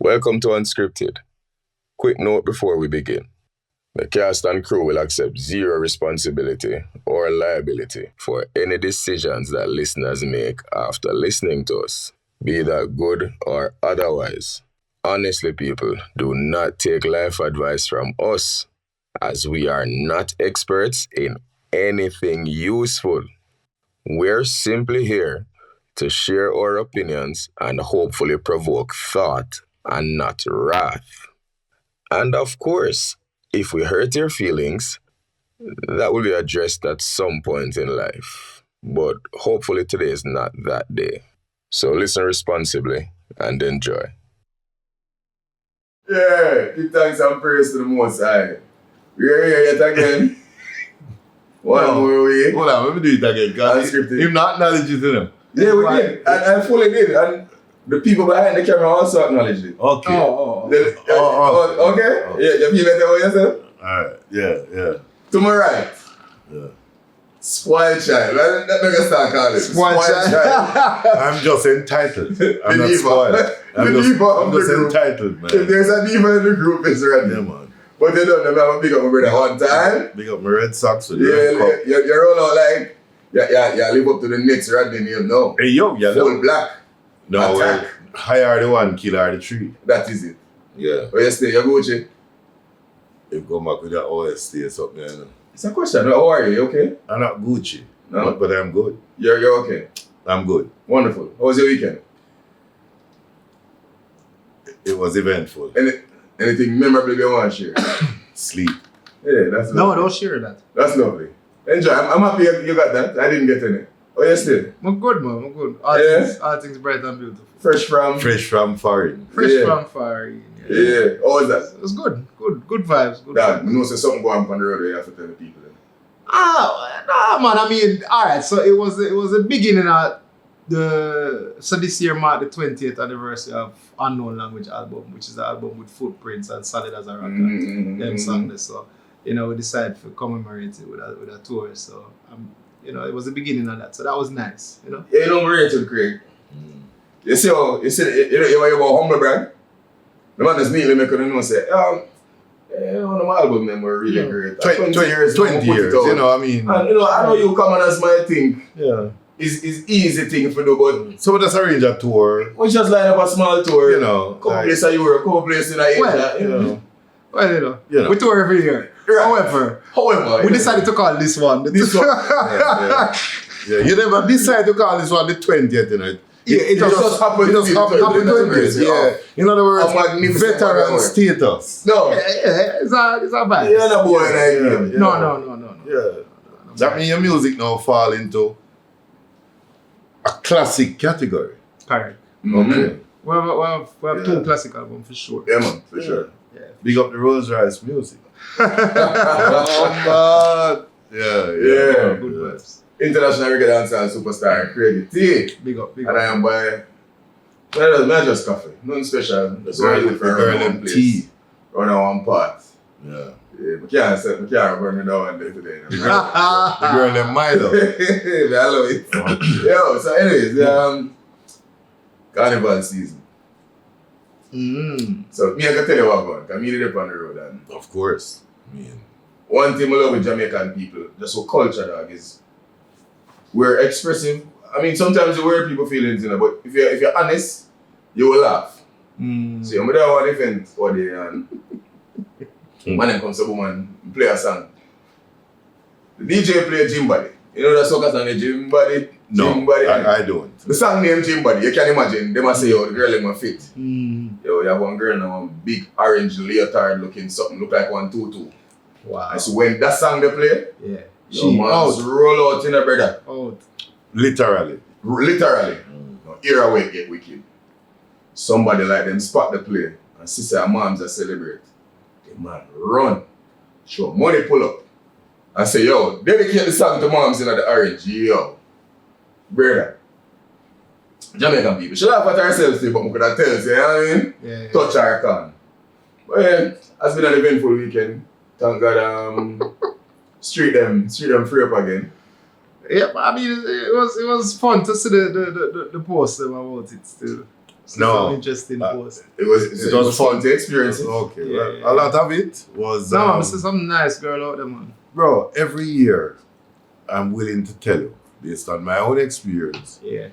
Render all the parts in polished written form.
Welcome to UnScripted. Quick note before we begin. The cast and crew will accept zero responsibility or liability for any decisions that listeners make after listening to us, be that good or otherwise. Honestly, people, do not take life advice from us, as we are not experts in anything useful. We're simply here to share our opinions and hopefully provoke thought and not wrath. And of course, if we hurt your feelings, that will be addressed at some point in life. But hopefully today is not that day. So listen responsibly and enjoy. Yeah, give thanks and praise to the Most High. We're here yet again. One more week. Hold on, let me do it again. UnScripted. Him not acknowledge it to them. Yeah, we did. And I fully did. And the people behind the camera also acknowledged it. Okay. Okay? Oh. Yeah, you feel better about yourself? Alright, yeah. To my right. Yeah. Spoiled child. That make us start calling it. Spoiled child. I'm just entitled. I'm not spoiled. I'm just entitled, man. If there's a diva in the group, it's Rodney. Yeah, man. But you don't know, I'm big up my brother one time. Big up my Red Sox with You roll out like, you live up to the next Rodney name now. Hey, yo, you Full know. black. No, Attack. higher the one, killer the three. That is it. Yeah. But you stay, you Gucci. You go back with that OST or something, you know. It's a question. How are you? You okay? I'm not Gucci, No? but I'm good. You're okay. I'm good. Wonderful. How was your weekend? It was eventful. Anything memorable you want to share? Sleep. Yeah, that's lovely. No, don't share that. That's lovely. Enjoy. I'm happy you got that. I didn't get any. Oh, you still? I'm good, man. I'm good. All things bright and beautiful. Fresh from foreign. Fresh from far. Yeah. How was that? It was good. Good vibes. Good Dad, vibes. you know, so something going on the road where you have to tell the people. Then. Man. I mean, alright. So it was the beginning of so this year marked the 20th anniversary of Unknown Language album, which is the album with Footprints and Solid as a Rock. Them songs. So we decided to commemorate it with a tour. So it was the beginning of that. So that was nice. Yeah, you know, Rachel Craig. You see, you about humble brag. The man that's neatly making them know say, one of my album them were really great. 20 years, you know, I mean. And, I know you come on as my thing. Yeah. It's easy thing for do, but So let's arrange a tour. we just line up a small tour. You know, couple like- places in Europe, couple places in Asia. Well, You know. we tour every year. Right. However, We decided to call this one. Yeah. You never decide to call this one the 20th, you know. It just happened. It just happened to be the 20th. Yeah. In other words, A magnificent veteran one. status. No. It's a vibe. Yeah, no boy in Asia. Yeah. No. Yeah. That means your music now fall into a classic category. Correct. Okay. We have two classic albums for sure. Yeah, man, for sure. Yeah. Big up the Rolls Royce music. Yeah. Good vibes. International reggae dancehall superstar Craig T. Big up. And I am by not just Koffy. Nothing special. Just The for girl one them place. tea. Run on one part. Yeah. Yeah, I can't burn me down one day today. The girl them Milo. I love it. Yo, so anyways, Carnival season. So me I can tell you what going. Cause me did it on the road and Of course. I mean, one thing I love with Jamaican people, just so culture dog, is we're expressive. I mean sometimes you wear people feelings, but if you're honest, you will laugh. So I'm there one event one day and when it comes to woman play a song. The DJ play Gym Body. You know that soca song, the Gym Body? no, Gym Body. I don't. The song name Gym Body, you can imagine. They must say, yo, the girl in my fit. Yo, you have one girl now, one big orange leotard looking something, look like one tutu. Wow. And so when that song they play, Yeah. yo, man, just roll out in a brother. Out. Literally. Literally. No, here away get wicked. Somebody like them spot the play and sister and moms that celebrate. The man run. Show money pull up. I say, yo, dedicate the song to moms in the orange. Yo. Brother. Jamaican people. She laugh at herself too, but I could have tell you, you know what I mean? Yeah. Touch her can. But yeah, it's been an eventful weekend. Thank God street them free up again. Yeah, I mean it was fun to see the post them about it still. No. Some interesting post. It was fun to experience it. Okay, Yeah, well, yeah. a lot of it was. No, man, see some nice girl out there, man. Bro, every year, I'm willing to tell you, based on my own experience, Yeah.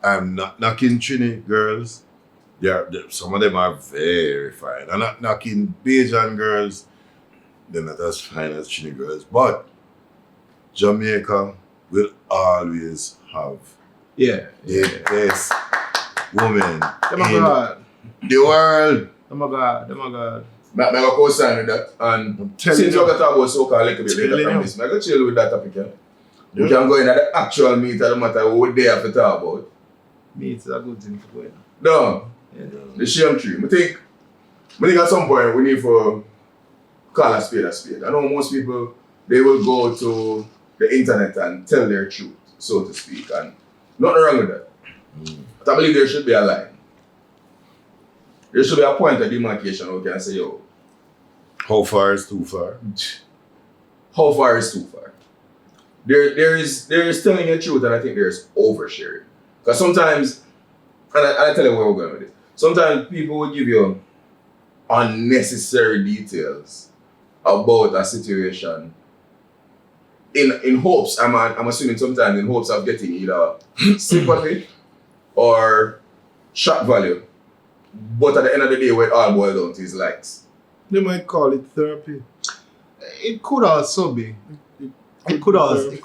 I'm not knocking Trini girls. Some of them are very fine. I'm not knocking Bajan girls. They're not as fine as Trini girls. But Jamaica will always have Yeah. the best woman Oh my in God. the world. Oh my God. Oh my God. I go co-sign with that. And I'm telling since we're you. going to talk about soca a little bit later Telling from you. this, I go chill with that topic. Yeah? We Yeah. can go in at the actual meet, no matter what they have to talk about. Me, it's a good thing for going. No, Yeah. the shame tree. I think at some point we need to call a spade a spade. I know most people, they will go to the internet and tell their truth, so to speak, and nothing wrong with that. But I believe there should be a line. There should be a point of demarcation where we can say, yo, How far is too far? how far is too far? There is telling the truth, and I think there's oversharing. Because sometimes, and I tell you where we're going with this. Sometimes people will give you unnecessary details about a situation in hopes, I'm assuming sometimes in hopes of getting either sympathy or shock value. But at the end of the day, what it all boils down to is likes. They might call it therapy. It could also be. It could also.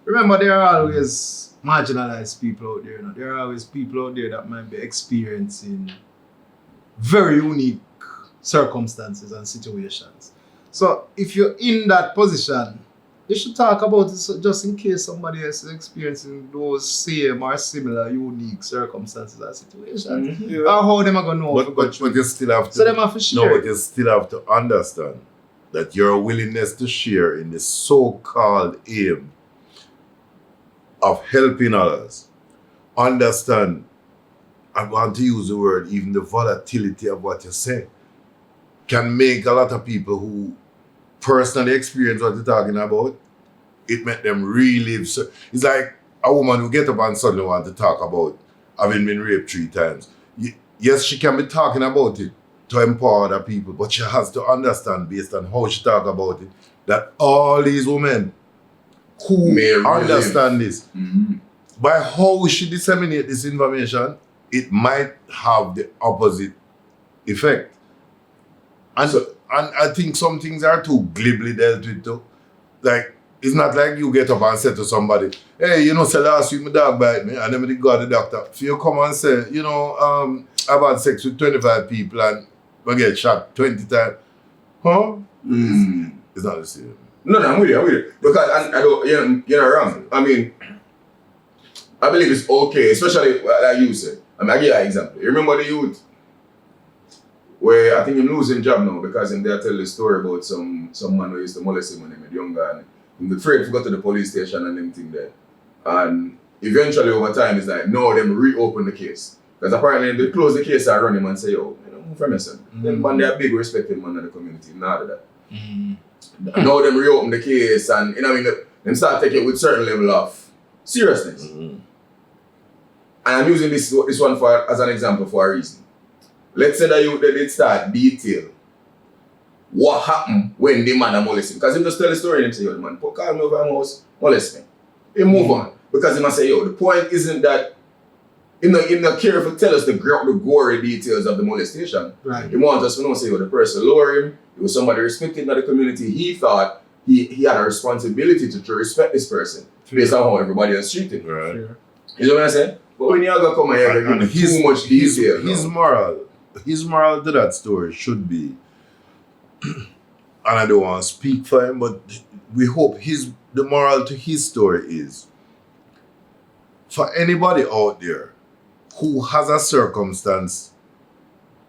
Remember, there are always marginalized people out there. You know? There are always people out there that might be experiencing very unique circumstances and situations. So if you're in that position, you should talk about it just in case somebody else is experiencing those same or similar unique circumstances and situations. Yeah. Or how them are going to know. But you still have to. So them have to No, share. but you still have to understand that your willingness to share in the so-called aim of helping others. Understand, I want to use the word, even the volatility of what you say can make a lot of people who personally experience what you're talking about, it make them relive. So it's like a woman who get up and suddenly want to talk about having been raped 3 times. Yes, she can be talking about it to empower other people, but she has to understand, based on how she talk about it, that all these women who May relive. understand this, Mm-hmm. by how she disseminate this information, it might have the opposite effect. And I think some things are too glibly dealt with too. Like, it's not like you get up and say to somebody, hey, you know, say last week my dog bite me, and then they go to the doctor. If you come and say, you know, I've had sex with 25 people and I get shot 20 times. Huh? It's not the same. No, I'm with you. Because I don't, you're not wrong. I mean, I believe it's okay, especially like you said. I mean, I'll give you an example. You remember the youth where I think he's losing job now because him there tell the story about some man who used to molest him when he was younger, and him afraid to go to the police station and them thing there. And eventually over time it's like, no, them reopen the case. Because apparently they close the case and run him and say, yo, you know, move from your son. Them man, they're big respected man in the community, none of that. Now them reopen the case and, you know what I mean, them start taking it with certain level of seriousness. And I'm using this one as an example for a reason. Let's say that they did start detail what happened when the man molested him. Because he just tell the story and him say, yo, the man, call me over my house, molest me. He move on. Because he must say, yo, the point isn't that he's not careful to tell us the gory details of the molestation. Right. He wants us to know, say, yo, the person lower him, it was somebody respected in the community. He thought he had a responsibility to respect this person based on how everybody else treated him. Right. Sure. You know what I'm saying? But when you go come here and give too much detail. His moral to that story should be, and I don't want to speak for him, but we hope the moral to his story is, for anybody out there who has a circumstance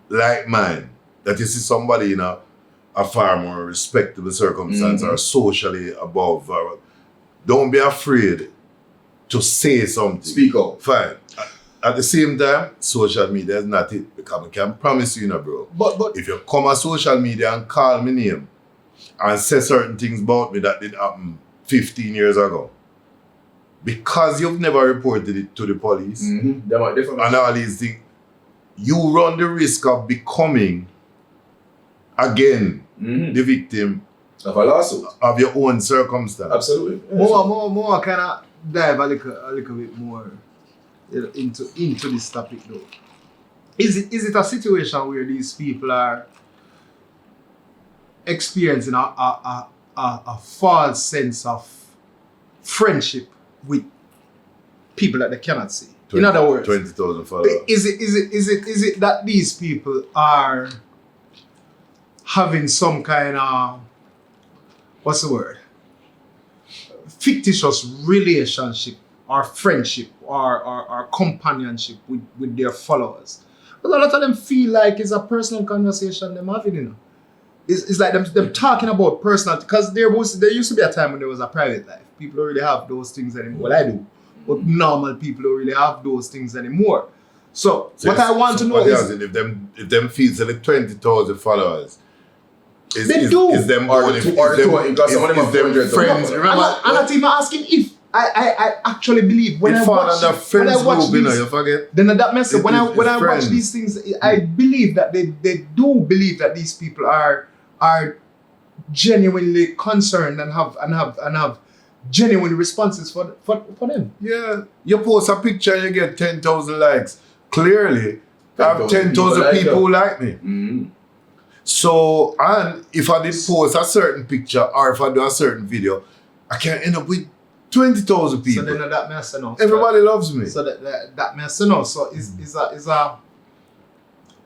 like mine, that you see somebody in a far more respectable circumstance or socially above, don't be afraid to say something. Speak out. Fine. At the same time, social media is not it, because I can promise you, bro. But If you come on social media and call me name and say certain things about me that did happen 15 years ago, because you've never reported it to the police Them are different. and all these things, you run the risk of becoming, again, the victim Of a lawsuit. of your own circumstance. Absolutely. Yeah, More kind of dive a little bit more into this topic though. Is it a situation where these people are experiencing a false sense of friendship with people that they cannot see? In other words, 20,000 followers. is it that these people are having some kind of, what's the word, fictitious relationship or friendship or companionship with their followers? But a lot of them feel like it's a personal conversation them having, you know. It's like them talking about personal, because there used to be a time when there was a private life. People don't really have those things anymore. Well, I do. But normal people don't really have those things anymore. So what I want to know is, if them feeds like 20,000 followers, is them Or own, because some of them have them 400,000. friends. I'm Remember, not even asking if I actually believe when it I fall watch under friends watch group, you know, these, you forget. then that message when I It's watch friends. these things, I believe that they do believe that these people are genuinely concerned and have genuine responses for them. Yeah, you post a picture and you get 10,000 likes. Clearly, I have 10,000 people who like me. Mm-hmm. So, and if I did post a certain picture or if I do a certain video, I can end up with 20,000 people. So then that mess, you know. Everybody loves me. So that mess, you know. So is a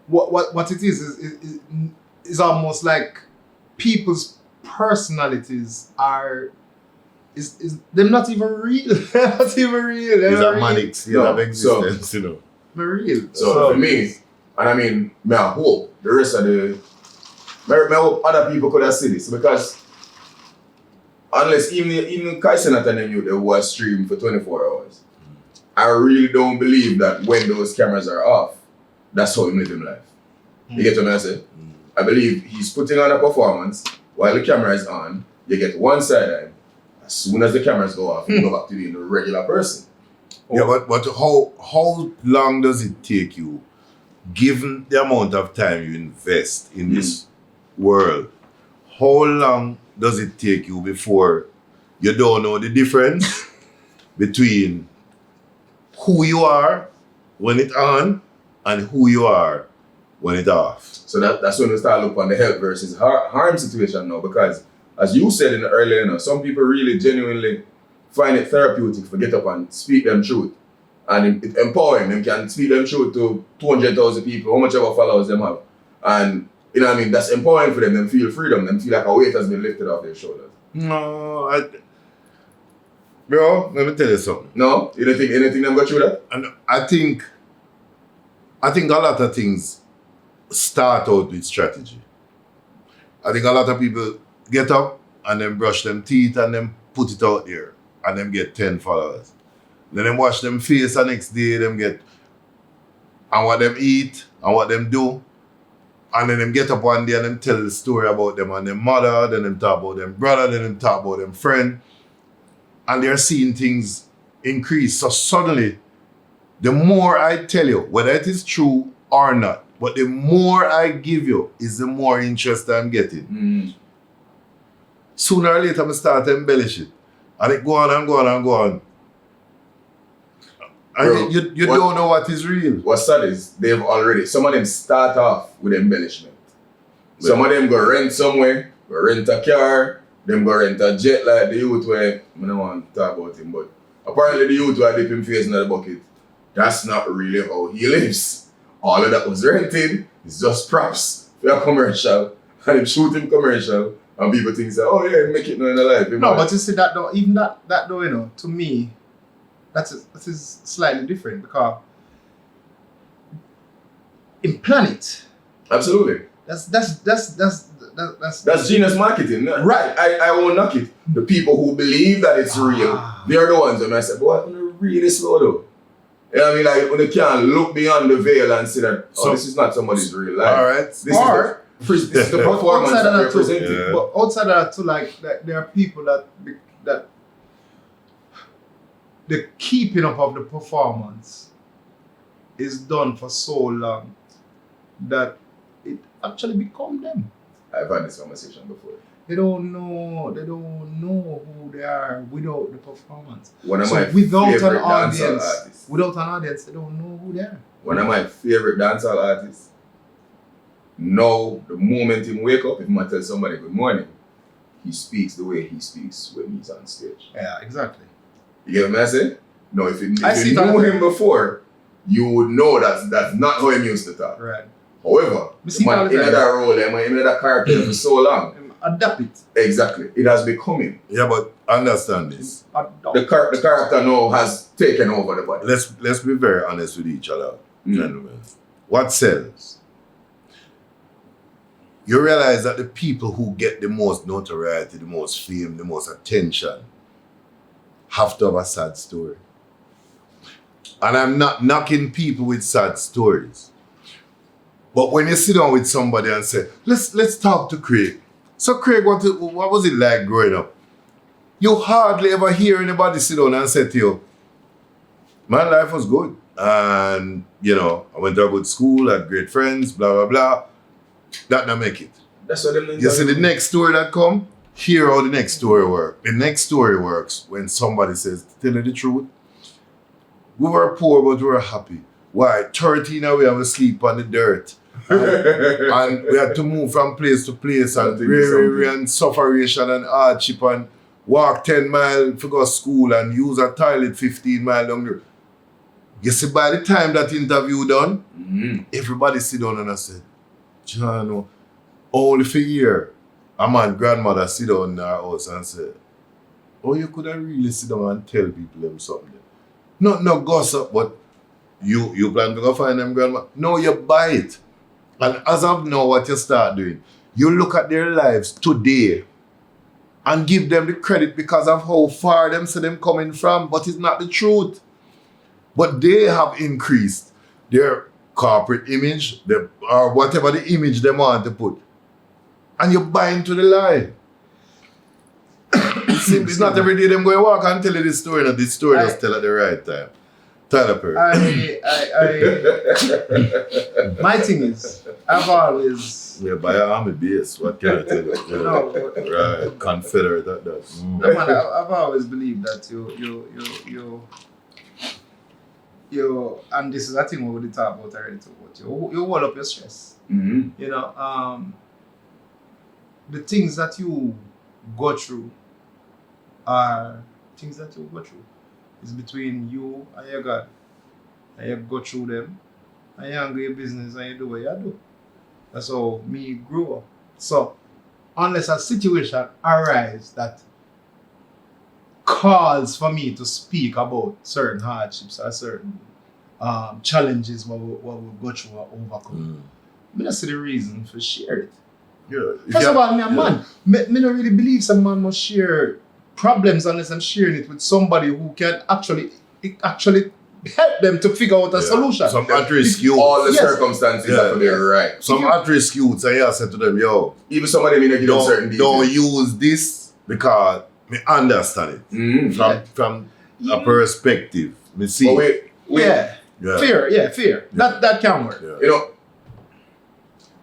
what it is almost like people's personalities are is they're not even real. They're not even real. These They're are not real. manic state of existence, you know. They're real. So for me, and I mean, I hope the rest of the, I hope other people could have seen this, because unless even Kaisen attending you, they was stream for 24 hours. I really don't believe that when those cameras are off, that's how he live his life. You get what I say? I believe he's putting on a performance while the camera is on. You get one side eye. As soon as the cameras go off, you go back to being a regular person. Yeah, but how long does it take you, given the amount of time you invest in this world, how long does it take you before you don't know the difference between who you are when it's on and who you are when it's off? So that's when we start looking on the help versus harm situation now, because as you said in the earlier, you know, some people really genuinely find it therapeutic to get up and speak them truth. And it empowering them, can speak them truth to 200,000 people, how much ever followers them have. And you know what I mean, that's empowering for them. Them feel freedom, them feel like a weight has been lifted off their shoulders. No, bro, let me tell you something. No? You don't think anything them got through that? And I think a lot of things start out with strategy. I think a lot of people get up and then brush them teeth and then put it out there and then get 10 followers. Then them wash them face the next day, them get, and what them eat and what them do. And then them get up one day and them tell the story about them and their mother, then them talk about them brother, then them talk about them friend. And they're seeing things increase. So suddenly, the more I tell you, whether it is true or not, but the more I give you is the more interest I'm getting. Sooner or later, I start to embellish it. And it go on and go on and go on. And Bro, you don't know what is real. What's sad is they've already, some of them start off with embellishment. Some of them go rent somewhere, go rent a car, them go rent a jet like the youth where, I don't want to talk about him, but apparently the youth who dip him face in the bucket, that's not really how he lives. All of that was rented, it's just props for a commercial, and they shoot him commercial, and people think, oh yeah, make it now in the life. No, but you see that though, even that though, you know, to me, that is slightly different, because in Planet, absolutely. That's genius marketing. Right. I won't knock it. The people who believe that it's real, they're the ones. And I said, boy, I'm gonna really slow though. You know what I mean? Like when they can't look beyond the veil and see that, this is not somebody's real life. All right. This is the performance that they're presenting. Yeah. But outside of that too, like there are people that the keeping up of the performance is done for so long that it actually become them. I've had this conversation before. They don't know who they are without the performance. One of So my without an favorite dancehall audience, artists. they don't know who they are. One of my favorite dancehall artists. Now, the moment he wake up, if I tell somebody good morning, he speaks the way he speaks when he's on stage. Yeah, exactly. You get what I say? No, if you I see knew that. him before, you would know that's not how he used to talk. Right. However, We see man all the in time. that role, man in that character for so long. Adapt it. Exactly. It has become him. Yeah, but understand this. Adapt. The character now has taken over the body. Let's be very honest with each other, gentlemen. What sells? You realize that the people who get the most notoriety, the most fame, the most attention have to have a sad story. And I'm not knocking people with sad stories. But when you sit down with somebody and say, let's talk to Craig. So Craig, what was it like growing up? You hardly ever hear anybody sit down and say to you, my life was good. And, I went to a good school, had great friends, blah, blah, blah. That don't make it. That's what them You see the next story that come? Hear how the next story works. The next story works when somebody says, to tell you the truth, we were poor but we were happy. Why? 13 hours we have to sleep on the dirt. And we had to move from place to place and weary and sufferation and hardship and walk 10 miles to go to school and use a toilet 15 miles down there. You see, by the time that interview done, everybody sit down and I said, John, only for a year, a man grandmother sit down in our house and said, oh, you could have really sit down and tell people them something. No gossip, but you plan to go find them grandma? No, you buy it. And as of now, what you start doing, you look at their lives today and give them the credit because of how far them see them coming from, but it's not the truth. But they have increased their corporate image, or whatever the image they want to put. And you buy into the lie. It's not every day them go walk and tell you this story, and this story just tell at the right time. Tyler Perry. My thing is, I've always... Yeah, by your army base, what can I tell you? No, right, Confederate, that does. No, man, I've always believed that you, and this is a thing we already talked about already too, but you hold up your stress. Mm-hmm. The things that you go through are things that you go through. It's between you and your God. And you go through them, and you handle your business and you do what you do. That's how me grew up. So, unless a situation arises that calls for me to speak about certain hardships or certain challenges what we go through or overcome, I don't see the reason for share it. Yeah. First of all, I'm a man. Me don't really believe some man must share problems unless I'm sharing it with somebody who can actually help them to figure out a solution. Some at-risk youths. All the circumstances have to be right. Some at-risk youths, and I said to them, yo, Even somebody may not give them certain details. don't use this because me understand it from a perspective. Me see. But wait. Yeah. Fear. That can work. Yeah.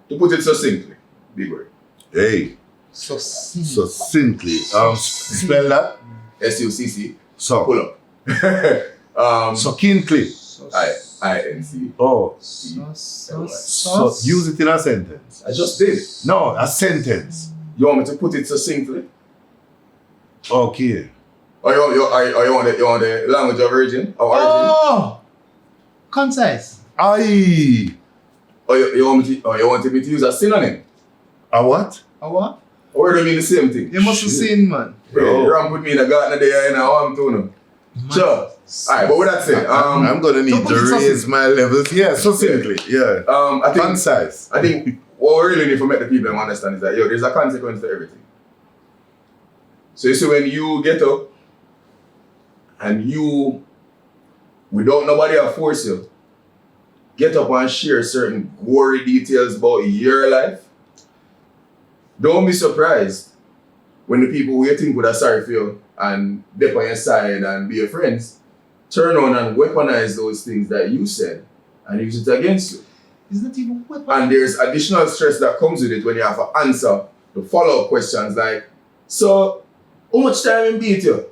To put it succinctly, big word. Hey, succinctly. Spell that. SUCC. So. Pull up. Succinctly. INC. Oh. So Use it in a sentence. I just did. No, a sentence. You want me to put it succinctly? Okay. Or you want the language of origin? Oh! Concise. Aye. Or you want me to use a synonym? A what? A what? Or do you mean the same thing? You must have seen, man. Bro. You put me in a garden there and I'm too. Sure. Alright, but with that said, I'm gonna need to raise my levels. Yeah, succinctly. Yeah. I think concise. I think what we really need to make the people understand is that there's a consequence to everything. So you see, when you get up and you, without nobody to force you, get up and share certain gory details about your life, don't be surprised when the people who you think would have sorry for you and dip on your side and be your friends turn on and weaponize those things that you said and use it against you. It's not even what. And there's additional stress that comes with it when you have to answer the follow-up questions like, so, how much time he beat you?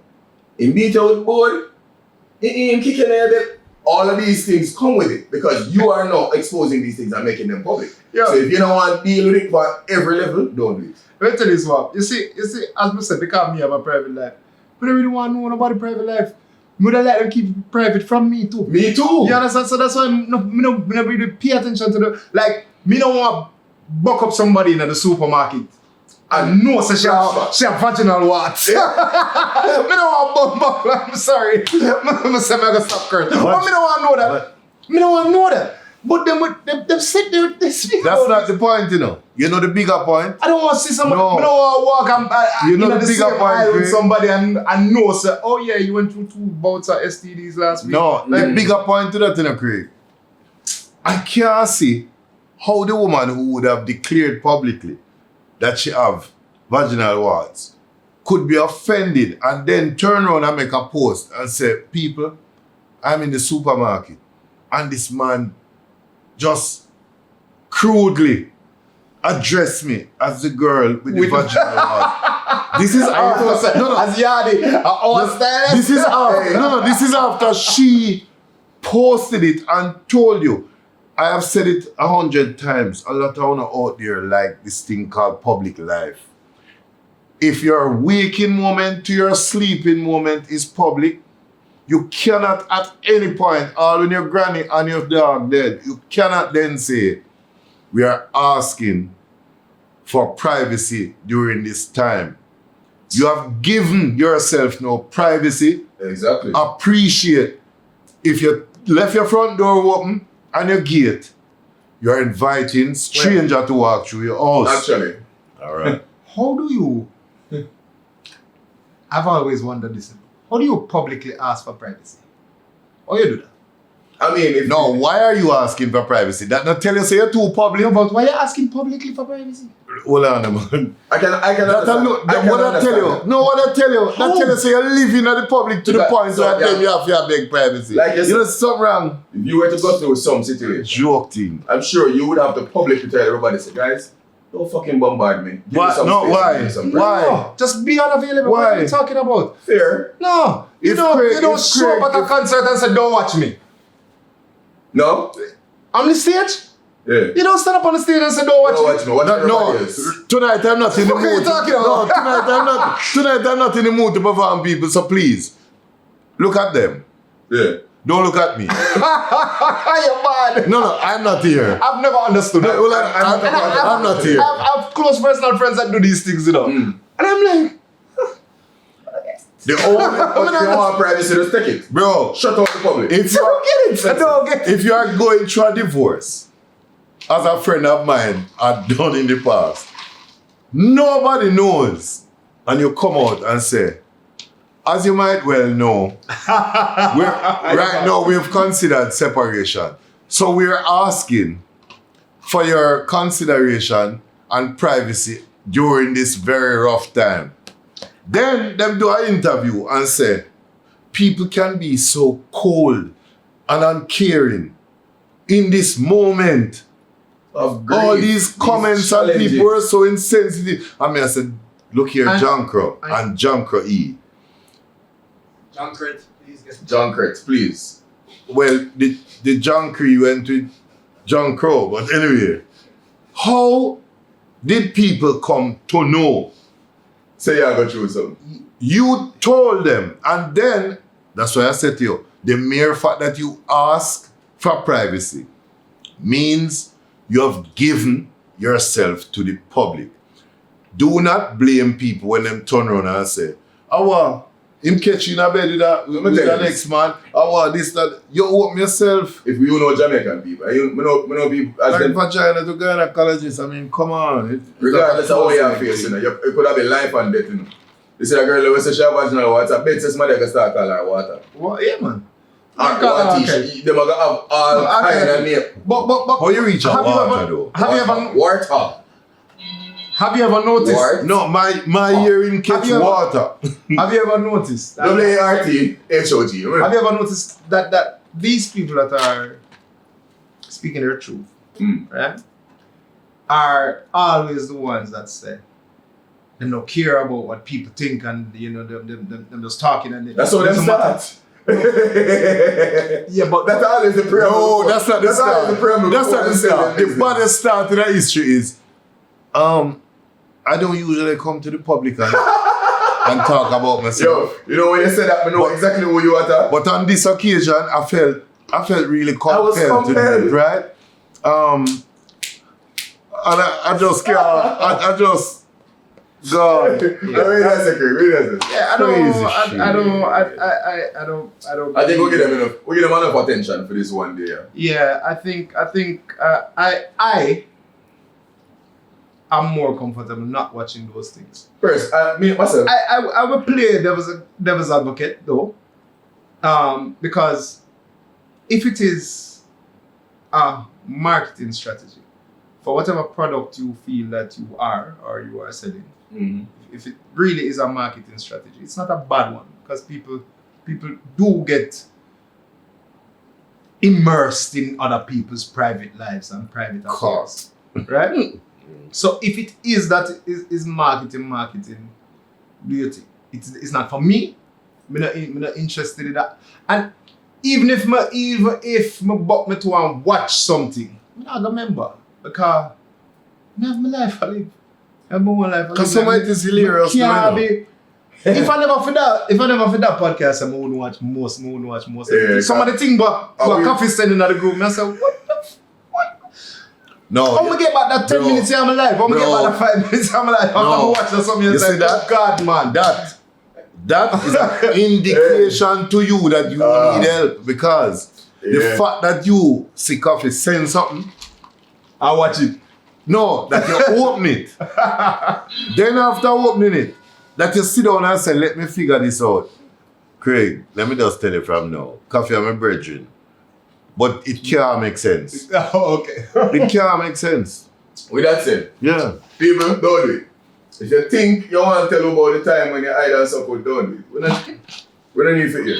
He beat you with board? He kicking your all of these things come with it because you are now exposing these things and making them public. Yeah. So if you don't want to deal with it for every level, don't do it. Let me tell you this one. You see, as I said, because me have a private life. I don't really want to know about the private life. I would let them keep it private from me too. Me too. You understand? So that's why I don't really pay attention to the, like, me don't want to buck up somebody in the supermarket and know so she have vaginal warts. Me don't want to buck, I'm sorry. I'm say I'm going to stop cursing. But me don't want to know that. Me don't want to know that. But them sit there, they speak. That's not the point, you know. You know the bigger point? I don't want to see somebody, No. I don't want to walk You know the the bigger same point, aisle with Craig? somebody and know, say, oh yeah, you went through 2 bouts of STDs last week. No, the bigger point to that, you know, Craig. I can't see how the woman who would have declared publicly that she have vaginal warts could be offended and then turn around and make a post and say, people, I'm in the supermarket and this man just crudely addressed me as the girl with the vaginal wart. This is after, As Yardi, this is after, this is after she posted it and told you. I have said it 100 times. A lot of you out there like this thing called public life. If your waking moment to your sleeping moment is public, you cannot at any point, all when your granny and your dog dead, you cannot then say, we are asking for privacy during this time. You have given yourself no privacy. Exactly. Appreciate. If you left your front door open and your gate, you're inviting stranger to walk through your house. Actually. All right. How do you, I've always wondered this, how do you publicly ask for privacy? How you do that? I mean, if No, why are you asking for privacy? That not tell you say you're too public. No, but why are you asking publicly for privacy? Hold on, man. I can That understand. what I tell you. No, what I tell you. That tell you say you're living at the public to the Because- point so, that yeah. then you have to have big privacy. Like you you know something wrong. If you were to go through some situation, Joke thing. I'm sure you would have to publicly tell everybody, say, guys, don't fucking bombard me. Give me Why? some No, space, why? give me some Why? break. No, just be unavailable. Why? What are you talking about? Fair. No, you If don't, Craig- you don't if show Craig- up at a concert and say, don't watch me. No? On the stage? Yeah. You don't stand up on the stage and say, don't watch Don't me. watch me. Watch No, everybody else. tonight I'm not in the What are you mood. talking No, about? tonight I'm not in the mood to perform people. So please, look at them. Yeah. Don't look at me. You're bad. No, I'm not here. I've never understood that. Well, I'm not here. I've close personal friends that do these things, you know. And I'm like, The only, But you want privacy, just take it. bro, Shut out the public. if I don't get it. I don't get it. if you are going through a divorce, as a friend of mine had done in the past, nobody knows, and you come out and say, as you might well know, right now we've considered separation. So we're asking for your consideration and privacy during this very rough time. Then them do an interview and say, people can be so cold and uncaring in this moment. Of grief, All these comments and challenges. people are so insensitive. I mean, I said, look here, And- John Crow and John Crow E. John Crit, please get John Kretz, please. Well, the John Cree went with John Crow, but anyway, how did people come to know? Say you go through something. You told them, and then that's why I said to you, the mere fact that you ask for privacy means you have given yourself to the public. Do not blame people when them turn around and say, him catch you in a bed with the next man. This, that. You open yourself. If you know Jamaican people, you know people as Like them, vagina to gynecologist, I mean, come on. regardless of how you face, you know, it could have been life and death, you know. You see a girl who says she have vaginal water, I bet somebody can start calling her water. What? Yeah, man. Or Okay. t-shirt. Them are gonna have all kind of name. But How you reach a have you water ever- though? Water. have you ever noticed? Wart. No, my hearing catch you ever- water. Have you ever noticed? that- W-A-R-T-H-O-T. Have you ever noticed that these people that are speaking their truth, right, are always the ones that say they don't care about what people think and them just talking and that's how them start. Yeah, but that's always the preamble. No, that's not the start. That's not the start. The business. baddest start in the history is, I don't usually come to the public and talk about myself. Yo, you know when you said that, I know exactly who you are. But on this occasion, I felt really compelled to do it, right? And I just can't. I just God. Really that's a crazy. yeah, I don't. I think we'll give them enough attention for this one day. Yeah, I think I am more comfortable not watching those things. First, me myself. I will play devil's advocate though, because if it is a marketing strategy for whatever product you feel that you are or you are selling, if it really is a marketing strategy, it's not a bad one because people do get immersed in other people's private lives and private affairs, right? So if it is that is marketing, do you think it's not for me? I'm not interested in that. And even if me buck me to and watch something, I'm not gonna remember because I have my life I live. I have my own life I live. Because some of it is hilarious. If I never for that podcast, I wouldn't watch most of it. Some of the things but Koffy sending out the group, and I said, what the what? No. I'm gonna get back that 10 minutes of my life. I'm gonna get back that 5 minutes of my life. I'm gonna watch that something and say, that God man. That is an indication to you that you need help because the fact that you see Koffy send something, I watch it. No, that you open it. Then after opening it, that you sit down and say, let me figure this out. Craig, let me just tell you from now. Koffy, I'm a brethren. But it can't make sense. Oh, okay. It can't make sense. With that said, Yeah. people, don't do it. If you think you want to tell about the time when you hide and support, don't do it. We don't need to hear.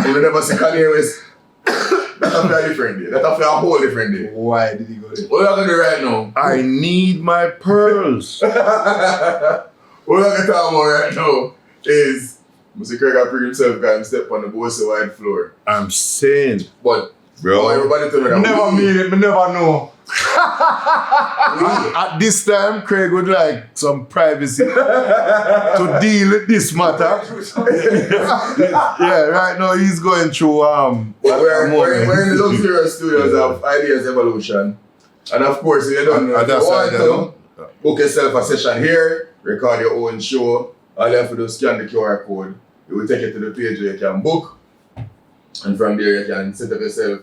We never see Kanye West. That's a different day. That's a whole different day. Why did he go there? What are you going to do right now? I need my pearls. What we're going to talk about right now is Mr. Craig got pretty himself because he stepped on the bossy wide floor. I'm saying, But, bro, everybody told me that Never mean it, but never know. at this time, Craig would like some privacy to deal with this matter. Yeah, right now he's going through But we're in the luxurious studios of Ideas Evolution. And of course, if you don't know, if you want to book yourself a session here, record your own show, all you have to do is scan the QR code. It will take you to the page where you can book. And from there you can set up yourself.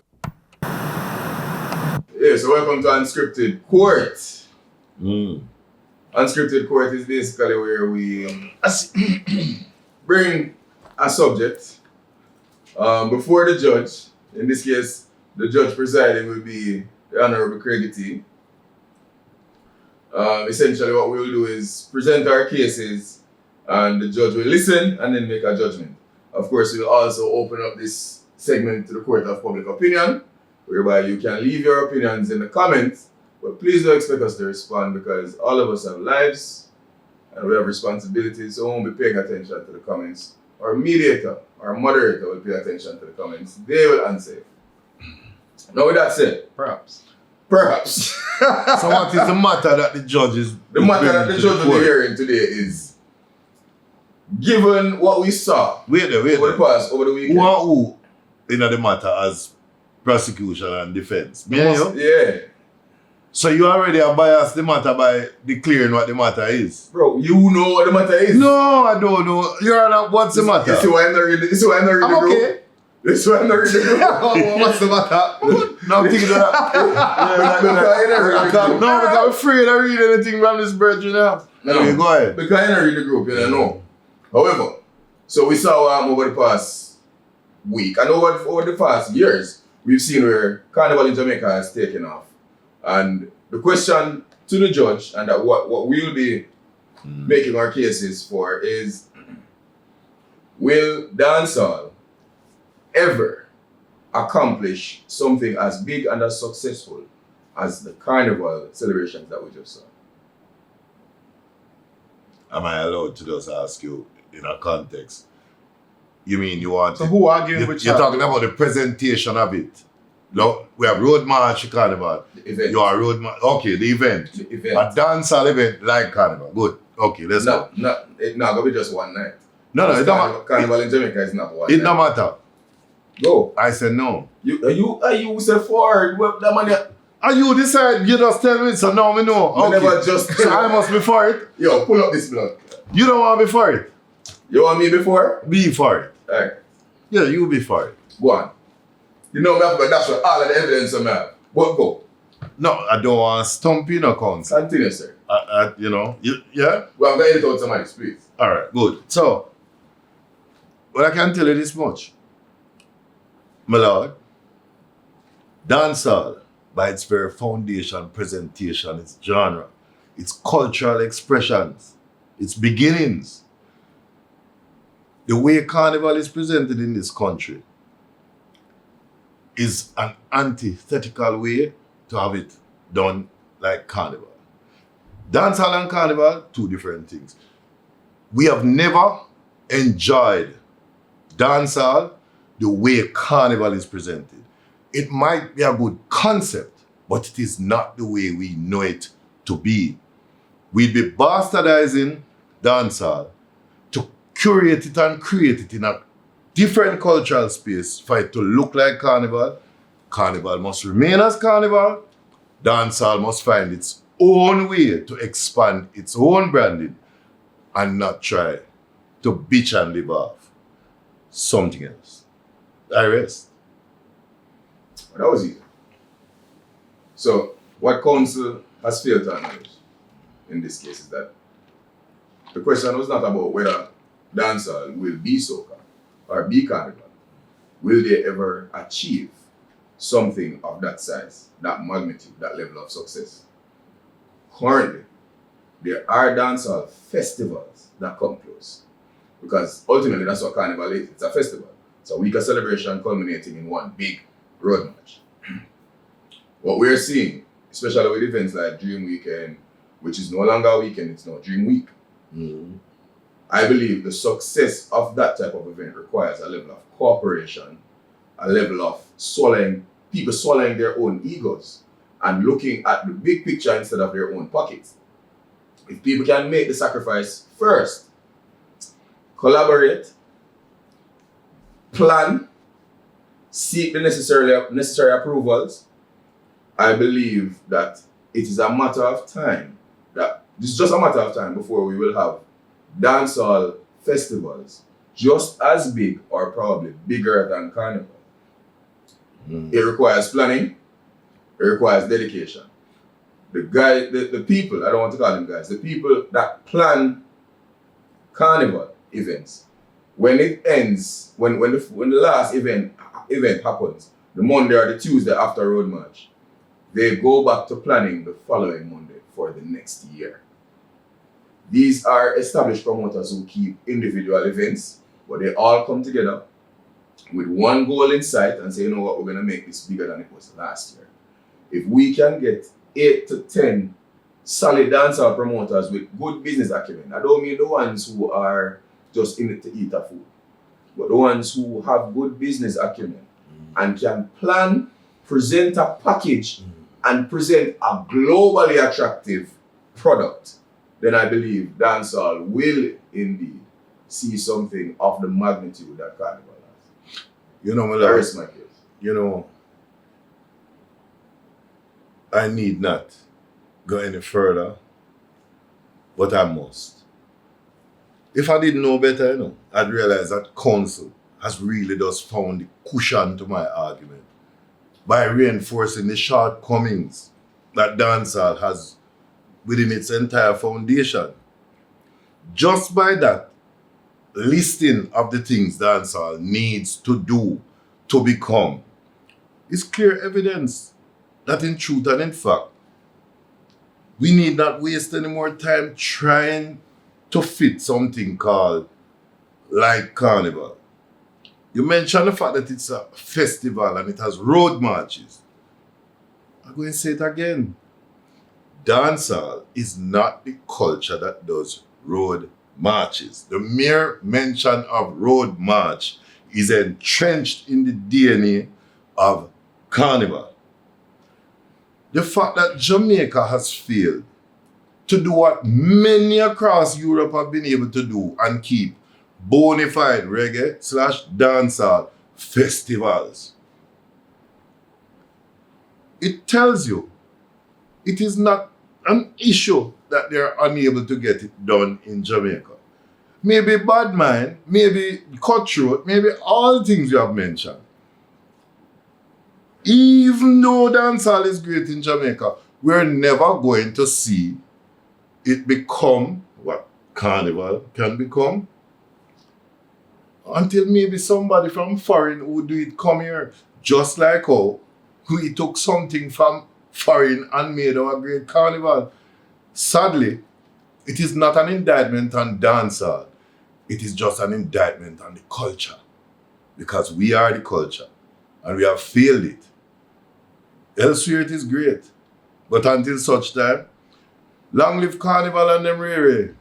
Yeah, so welcome to UnScripted Court. UnScripted Court is basically where we bring a subject before the judge. In this case, the judge presiding will be the Honorable Craig T. Essentially what we will do is present our cases and the judge will listen and then make a judgment. Of course, we will also open up this segment to the court of public opinion, whereby you can leave your opinions in the comments, but please don't expect us to respond because all of us have lives and we have responsibilities, so we won't be paying attention to the comments. Our mediator, our moderator will pay attention to the comments. They will answer. Now with that said, Perhaps. so what is the matter that the judge is The matter that the judge will be hearing today is, given what we saw wait over the weekend. Who in the matter as prosecution and defense? Me and you? Yeah. So you already are biased the matter by declaring what the matter is? Bro, you know what the matter is. No, I don't know. You're not, what's the matter? You see why I'm not reading the group? Okay. This is why I'm not reading the group. What's the matter? No, I'm thinking that. No, because I'm afraid I read anything from this bird, you know. No. Okay, go ahead. Because I don't read the group, you don't know. However, so we saw over the past week and over the past years, we've seen where Carnival in Jamaica has taken off. And the question to the judge and that what we'll be making our cases for is, will dancehall ever accomplish something as big and as successful as the carnival celebrations that we just saw. Am I allowed to just ask you in a context? You mean you want So who arguing with you're talking about the presentation of it. No, we have road march carnival. The event. You are road march. Okay, the event. The event. A dancehall event like carnival. Good. Okay, let's go. It's not gonna be just one night. No, it don't matter. Carnival in Jamaica is not one It night. don't matter. Go. I said no. You said forward. Well, that money. And you decide, you just tell me, so now we know. You Okay. never just So I must be for it. Yo, pull up this blood. You don't want to be for it. You want me before? Be for it. Alright, Yeah, you be for it. go on. You know me have to dash all of the evidence I have. But go. No, I don't want to stump you, no counsel. Continue, sir. You know, yeah? Well, I'm going to edit out somebody's, please. All right, good. So, well, I can tell you this much. My lord, dancehall, by its very foundation, presentation, its genre, its cultural expressions, its beginnings, the way carnival is presented in this country is an antithetical way to have it done like carnival. Dancehall and carnival, two different things. We have never enjoyed dancehall the way carnival is presented. It might be a good concept, but it is not the way we know it to be. We'd be bastardizing dancehall to curate it and create it in a different cultural space for it to look like carnival. Carnival must remain as carnival. Dancehall must find its own way to expand its own branding and not try to bitch and live off something else. I rest. Well, that was easy. So, what council has failed to acknowledge in this case is that the question was not about whether dancehall will be soca or be carnival. Will they ever achieve something of that size, that magnitude, that level of success? Currently, there are dancehall festivals that come close. Because ultimately that's what carnival is. It's a festival. It's a week of celebration culminating in one big road march. What we're seeing, especially with events like Dream Weekend, which is no longer a weekend, it's now Dream Week. Mm-hmm. I believe the success of that type of event requires a level of cooperation, a level of people swallowing their own egos and looking at the big picture instead of their own pockets. If people can make the sacrifice first, collaborate, plan, seek the necessary approvals, I believe that it is a matter of time, that this is just a matter of time before we will have dancehall festivals just as big or probably bigger than carnival. It requires planning, it requires dedication. The people, I don't want to call them guys, the people that plan carnival events, when it ends, when the last event happens, the Monday or the Tuesday after Road March, they go back to planning the following Monday for the next year. These are established promoters who keep individual events, but they all come together with one goal in sight and say, you know what, we're going to make this bigger than it was last year. If we can get 8 to 10 solid dancehall promoters with good business acumen, I don't mean the ones who are just in it to eat a food, but the ones who have good business acumen and can plan, present a package, and present a globally attractive product, then I believe dancehall will indeed see something of the magnitude that carnival has. You know, my That lord, is my case. you know, I need not go any further, but I must. If I didn't know better, you know, I'd realize that counsel has really just found the cushion to my argument by reinforcing the shortcomings that dancehall has within its entire foundation. Just by that listing of the things dancehall needs to do to become is clear evidence that in truth and in fact, we need not waste any more time trying to fit something called like carnival. You mentioned the fact that it's a festival and it has road marches. I'm going to say it again. Dancehall is not the culture that does road marches. The mere mention of road march is entrenched in the DNA of Carnival. The fact that Jamaica has failed to do what many across Europe have been able to do and keep bona fide reggae/dancehall festivals. It tells you it is not an issue that they're unable to get it done in Jamaica. Maybe bad mind, maybe cutthroat, maybe all the things you have mentioned. Even though dancehall is great in Jamaica, we're never going to see it become what Carnival can become until maybe somebody from foreign who do it come here. Just like how we took something from foreign and made our great Carnival. Sadly, it is not an indictment on dancehall. It is just an indictment on the culture. Because we are the culture. And we have failed it. Elsewhere it is great. But until such time, long live Carnival and them rare.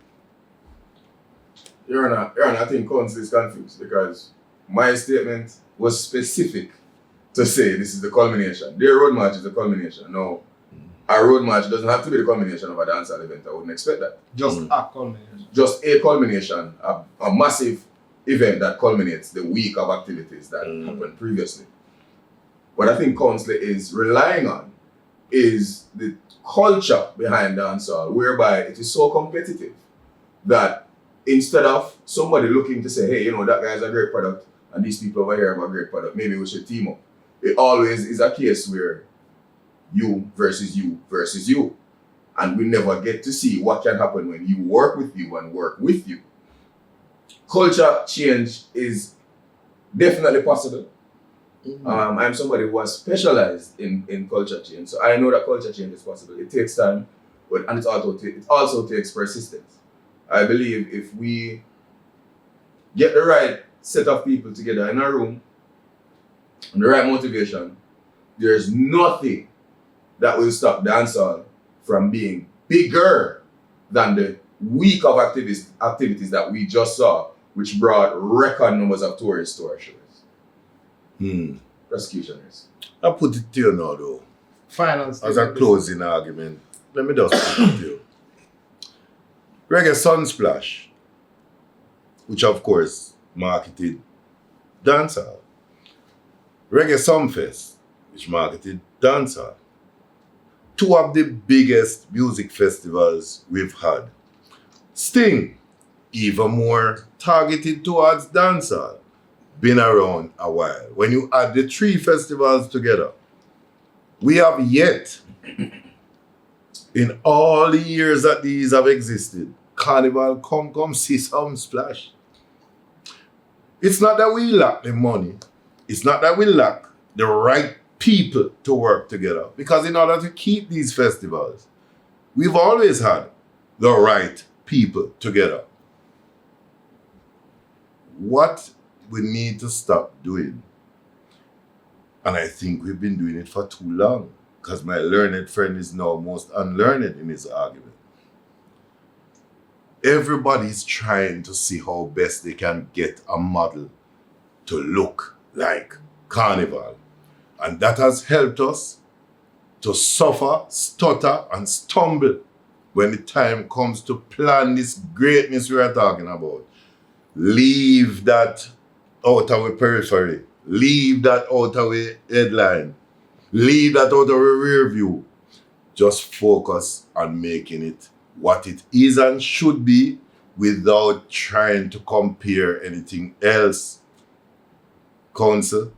Your Honor, I think counsel is confused because my statement was specific to say this is the culmination. Their road march is the culmination. No, a road march doesn't have to be the culmination of a dancehall event. I wouldn't expect that. Just a culmination. Just a culmination, a massive event that culminates the week of activities that happened previously. What I think counsel is relying on is the culture behind dancehall, whereby it is so competitive that instead of somebody looking to say, hey, you know, that guy has a great product and these people over here have a great product, maybe we should team up. It always is a case where you versus you versus you. And we never get to see what can happen when you work with you and work with you. Culture change is definitely possible. I'm somebody who has specialized in culture change. So I know that culture change is possible. It takes time, and it also takes persistence. I believe if we get the right set of people together in a room, and the right motivation, there's nothing that will stop dancehall from being bigger than the week of activities that we just saw, which brought record numbers of tourists to our shores. Prosecutioners. I put it to you now though. Finance. As a closing argument, let me just put it to you. Reggae Sunsplash, which of course marketed dancehall. Reggae Sumfest, which marketed dancehall. Two of the biggest music festivals we've had. Sting, even more targeted towards dancehall, been around a while. When you add the three festivals together, we have yet, in all the years that these have existed, Carnival come see Sunsplash. It's not that we lack the money. It's not that we lack the right people to work together. Because in order to keep these festivals, we've always had the right people together. What we need to stop doing, and I think we've been doing it for too long, because my learned friend is now most unlearned in his argument. Everybody's trying to see how best they can get a model to look like Carnival. And that has helped us to suffer, stutter, and stumble when the time comes to plan this greatness we are talking about. Leave that out of our periphery. Leave that out of our headline. Leave that out of our rear view. Just focus on making it what it is and should be without trying to compare anything else. Counsel,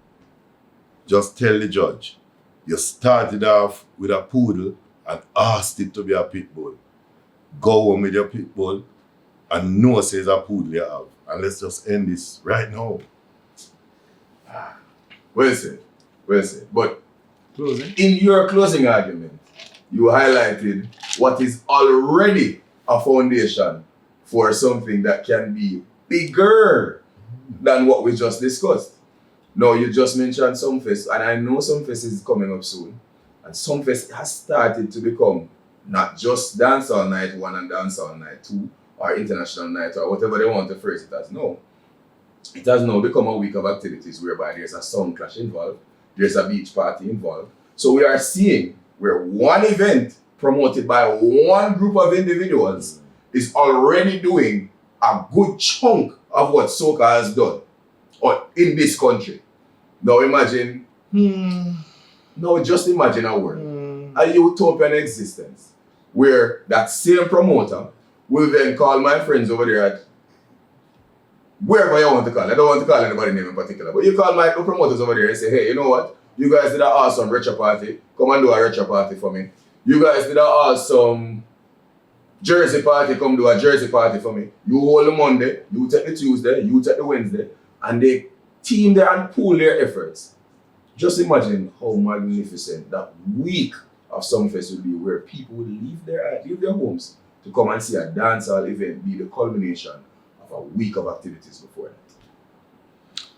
just tell the judge, you started off with a poodle and asked it to be a pit bull. Go home with your pit bull and know says a poodle you have. And let's just end this right now. Well said. But Closing. in your closing argument, you highlighted what is already a foundation for something that can be bigger than what we just discussed. Now, you just mentioned Sumfest, and I know Sumfest is coming up soon. And Sumfest has started to become not just dancehall night 1 and dancehall night 2, or international night, or whatever they want to phrase it as. No. It has now become a week of activities whereby there's a sound clash involved, there's a beach party involved. So we are seeing where one event promoted by one group of individuals is already doing a good chunk of what soca has done or in this country. Now imagine, just imagine a world, a utopian existence, where that same promoter will then call my friends over there at wherever you want to call. I don't want to call anybody name in particular, but you call my promoters over there and say, hey, you know what? You guys did an awesome retro party. Come and do a retro party for me. You guys did an awesome Jersey party. Come do a Jersey party for me. You hold the Monday, you take the Tuesday, you take the Wednesday, and they team there and pool their efforts. Just imagine how magnificent that week of Sumfest will be, where people will leave their homes to come and see a dancehall event be the culmination of a week of activities before that.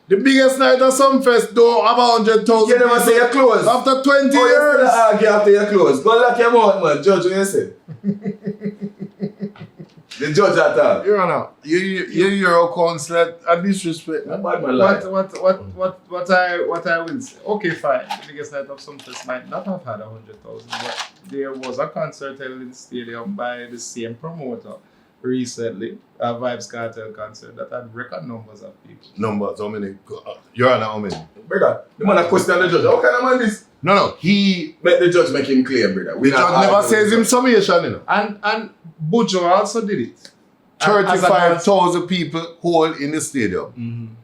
The biggest night of Sumfest, though, about 100,000. You never say you're closed. After 20 Oh, years. You argue after you're closed. Go lock your mouth, man. Judge what you say. The judge at all. Your Honor, you're a counsellor at disrespect. Not bad man lie. What I will say, okay, fine, the biggest night of Sumfest might not have had 100,000, but there was a concert held in the stadium by the same promoter recently, a Vibes Cartel concert that had record numbers of people. Numbers, how many? Your Honor, how many? Brother, the man a question the judge. How kind of man this? No, he... Let the judge make him clear, brother. The judge never says him summation, you know. And Bujo also did it. 35,000 people hold in the stadium. Mm-hmm.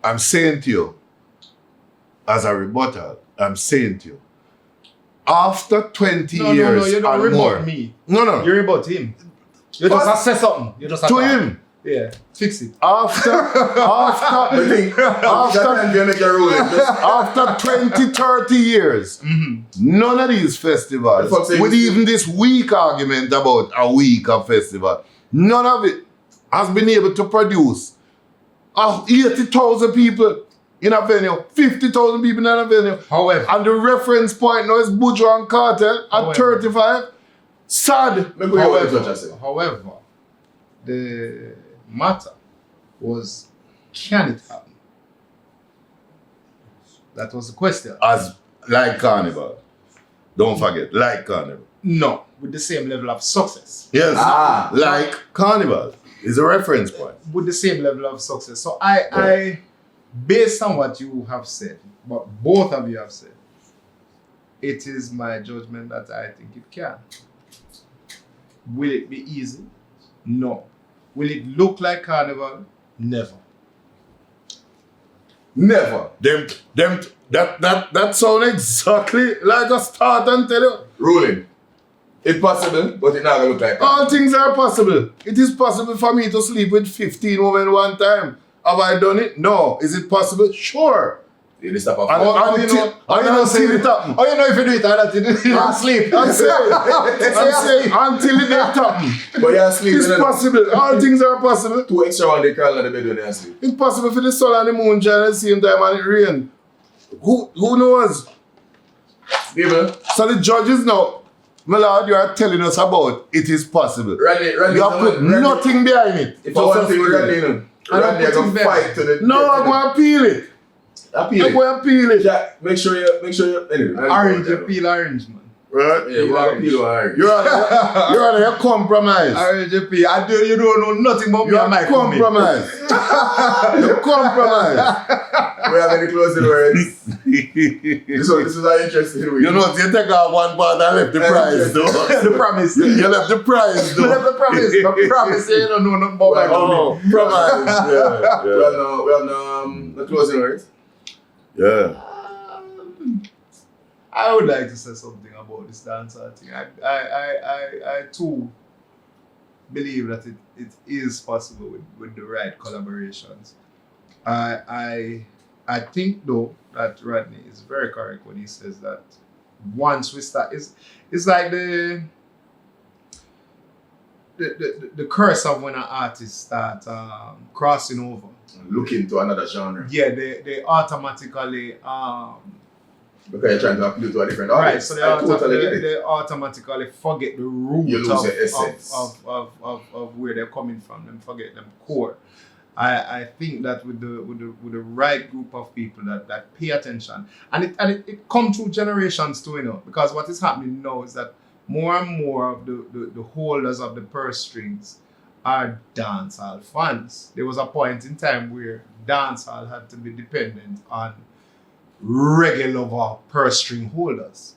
I'm saying to you, as a rebuttal, I'm saying to you, after 20 years No, you don't and rebut more, me. No. You rebut him. You just assess something. You just To him. Yeah, fix it. After after 20, 30 years, none of these festivals, with even this weak argument about a week of festival, none of it has been able to produce 80,000 people in a venue, 50,000 people in a venue. However, and the reference point now is Bujo and Cartel at 35. Sad. However, the matter was, can it happen? That was the question. As like Carnival. Don't forget, like Carnival. No, with the same level of success. Yes, like Carnival is a reference point. With the same level of success. So I based on what you have said, what both of you have said, it is my judgment that I think it can. Will it be easy? No. Will it look like Carnival? Never. Never. That sound exactly like a start and tell you. Ruling. It's possible, but it's not gonna look like that. All things are possible. It is possible for me to sleep with 15 women one time. Have I done it? No. Is it possible? Sure. You just stop off. Until it happen. Oh, you know if you do it, you don't sleep. I'm saying until it happen. But you're asleep. It's possible. All things are possible. 2 extra one they crawl on the bed when you're asleep. It's possible for the sun and the moon shine at the same time and it rain. Who knows? People. So the judges now, my lord, you are telling us about it is possible. Randy, you have put nothing behind it. If I want to see Randy, Randy, I can fight to the... No, I'm going to appeal it. I'm going to appeal it. Yeah, make sure you... Anyway, orange, you peel orange, man. Right? Yeah, we'll peel orange. You're on your compromise. Orange, you peel. You don't know nothing about me and my compromise. You compromise. We have any closing words? This is an interesting week. You know, you take out one part and left the prize, though. The promise. You left the prize, though. You left the promise. The promise, you don't know nothing about my promise. Yeah. We have no the closing words. Yeah. I would like to say something about this dancer thing. I too believe that it is possible with the right collaborations. I think though that Rodney is very correct when he says that once we start, it's like the curse of when an artist start crossing over. Looking to another genre. Yeah, they automatically Because you're trying to appeal to a different right, audience. so I totally get it. they automatically forget the root You lose the essence. of where they're coming from. Them forget them core. I think that with the right group of people that pay attention, and it come through generations too, you know, because what is happening now is that more and more of the holders of the purse strings are dancehall fans. There was a point in time where dancehall had to be dependent on regular purse string holders.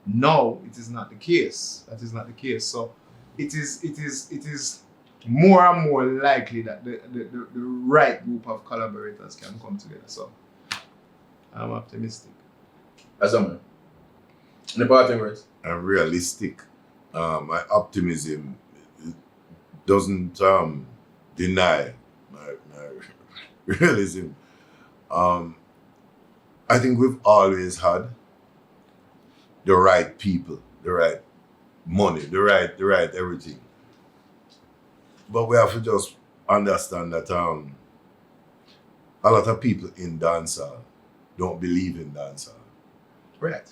Now it is not the case. That is not the case. So it is more and more likely that the right group of collaborators can come together. So I'm optimistic. As a man. Any parting words? I'm realistic. My optimism doesn't deny my realism. I think we've always had the right people, the right money, the right everything. But we have to just understand that a lot of people in dancehall don't believe in dancehall. Right.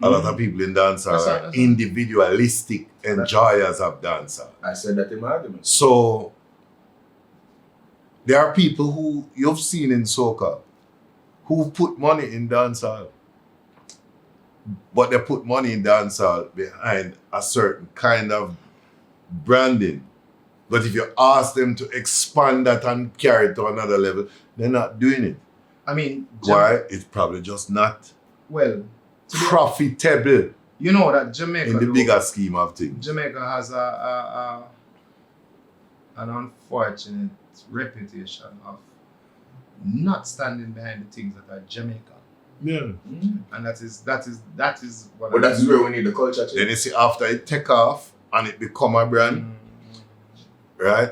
A lot of people in dancehall are individualistic enjoyers of dancehall. I said that in my argument. So there are people who you've seen in soca who put money in dancehall, but they put money in dancehall behind a certain kind of branding. But if you ask them to expand that and carry it to another level, they're not doing it. I mean, Why? It's probably just not well, profitable you know that Jamaica, in the bigger scheme of things. Jamaica has an unfortunate reputation of not standing behind the things that are Jamaican. Yeah. And that is what But that is where we need the culture change. Then you see after it take off and it become a brand, right?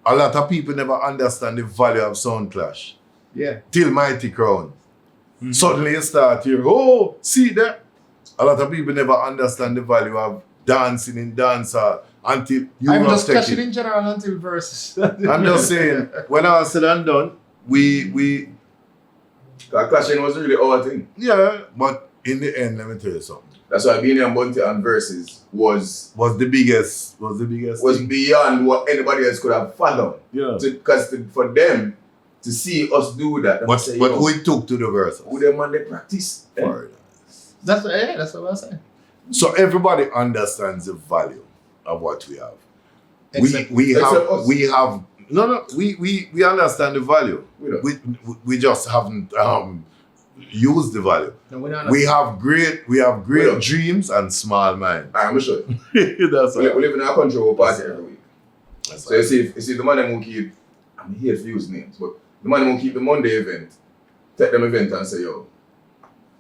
A lot of people never understand the value of sound clash. Yeah. Till Mighty Crown. Suddenly you start here, oh, see that? A lot of people never understand the value of dancing in dancehall until you I'm have just taken clashing it. in general until verses. I'm just saying, when all said and done, we Because clashing was really our thing. yeah, but in the end, let me tell you something. That's why Beanie and Bunty and Versus was Was the biggest thing. beyond what anybody else could have fathomed. Yeah. Because for them to see us do that, But say, who it took to the verses? who them man they practice. Eh? For- That's what I'm saying. So everybody understands the value of what we have. Except We except us. have we understand the value. We don't. We just haven't used the value. No, we're not. We have great don't. dreams and small mind. I'm sure. That's We all. live in a country where we party every week. That's So you see the man who keep, I'm here to use names, but the man who keep the Monday event, take them event and say, yo,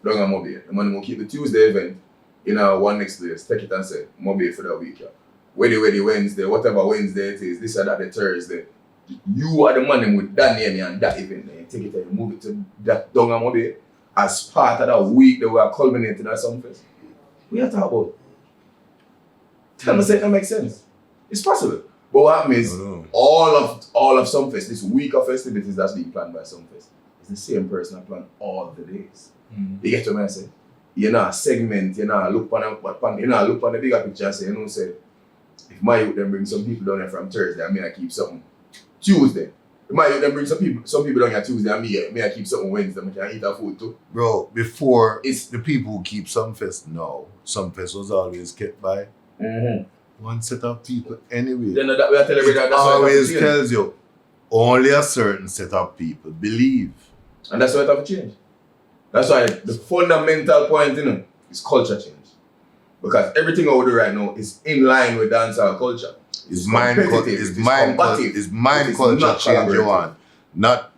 don't have Mobile. The man who keep the Tuesday event in our one next place, take it and say, Mobile for that week. Yeah. Weddy Wednesday, whatever Wednesday it is, this or that the Thursday. You are the man with that name and that event. And you take it and you move it to that Donga Mobile as part of that week that we are culminating at Sumfest. We are talking about. Tell me, say it don't make sense. It's possible. But what happens is, No. all of Sumfest, this week of festivities that's being planned by Sumfest, is the same person that plan all the days. You get what I say? You know, segment, you know, look on the bigger picture and say, you know, say, if my youth then bring some people down here from Thursday, I may I keep something Tuesday. If my youth then bring some people down here Tuesday, I may I keep something Wednesday, I can eat that food too. Bro, before It's- the people who keep Sumfest now, Sumfest was always kept by one set of people anyway. Then that we are telling you that It that's why it always have to change. tells you only a certain set of people believe. And that's why it have to change. That's why the fundamental point, is culture change. Because everything I do right now is in line with dancehall culture. It's mind competitive, culture. it's combative, It's mind it is culture not change you collaborative. want, not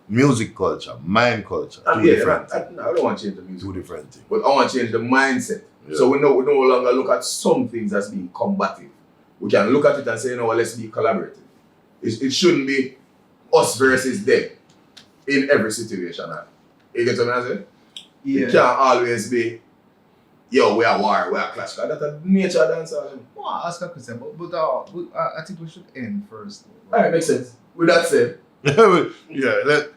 music culture. Mind culture. Two Yeah, different. I don't want to change the music. Two different things. But I want to change the mindset. Yeah. So we no longer look at some things as being combative. We can look at it and say, you know what, let's be collaborative. It shouldn't be us versus them in every situation. You get what I'm saying? It can't always be, yo, we are war, we are clash. That's the nature of dancehall. Well, ask a question, but I think we should end first. Alright, makes sense. With that said,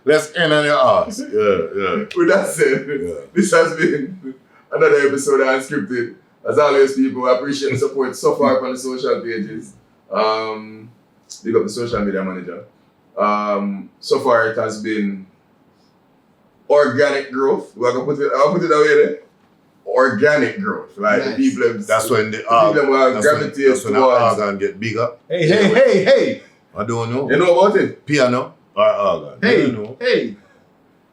let's end on your ass. Yeah. with that said, this has been another episode of UnScripted. As always, people, I appreciate the support so far on the social pages. Big up the social media manager. So far, it has been organic growth. I'll put it away there. Organic growth. Like Nice. the people, That's when the gravitate towards. organ get bigger. Hey. I don't know. You know about it? Piano or organ. I don't know. Hey.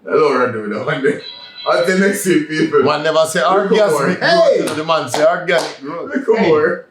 Hello, Rodney. Until next week, people. Man never say Look orgasmic more. growth. The man say organic growth. Come on.